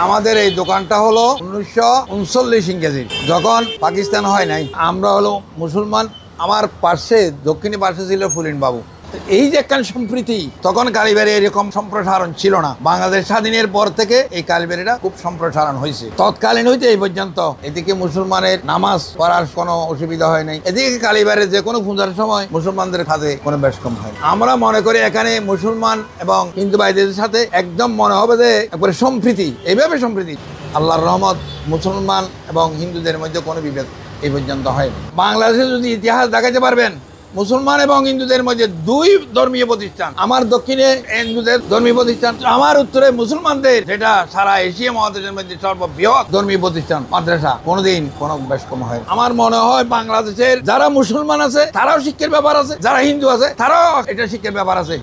আমাদের এই দোকানটা হলো 1939 ইংরেজি, যখন পাকিস্তান হয় নাই। আমরা হলো মুসলমান। আমার পাশে দক্ষিণী পাশে ছিল ফুলিন বাবু। এই যে একখান সম্প্রীতি, তখন কালীবাড়ি এরকম সম্প্রসারণ ছিল না। বাংলাদেশ স্বাধীনের পর থেকে এই কালীবাড়িটা খুব সম্প্রসারণ হয়েছে। তৎকালীন হইতে এই পর্যন্ত এদিকে মুসলমানের নামাজ পড়ার কোনো অসুবিধা হয় নাই, এদিকে কালীবাড়ির যে কোনো পূজার সময় মুসলমানদের খাতে কোনো বেশ কম হয়। আমরা মনে করি এখানে মুসলমান এবং হিন্দু ভাইদের সাথে একদম মনে হবে যে একবারে সম্প্রীতি, এইভাবে সম্প্রীতি। আল্লাহর রহমত, মুসলমান এবং হিন্দুদের মধ্যে কোনো বিভেদ এই পর্যন্ত হয় না। বাংলাদেশে যদি ইতিহাস দেখাতে পারবেন, মুসলমান এবং হিন্দুদের মধ্যে দুই ধর্মীয় প্রতিষ্ঠান, আমার দক্ষিণে হিন্দুদের ধর্মীয় প্রতিষ্ঠান, আমার উত্তরে মুসলমানদের, যেটা সারা এশিয়া মহাদেশের মধ্যে সর্ববৃহৎ ধর্মীয় প্রতিষ্ঠান মাদ্রাসা, কোনোদিন কোনো বেশ কম হয়। আমার মনে হয় বাংলাদেশের যারা মুসলমান আছে তারাও শিক্ষার ব্যাপার আছে, যারা হিন্দু আছে তারাও এটা শিক্ষার ব্যাপার আছে।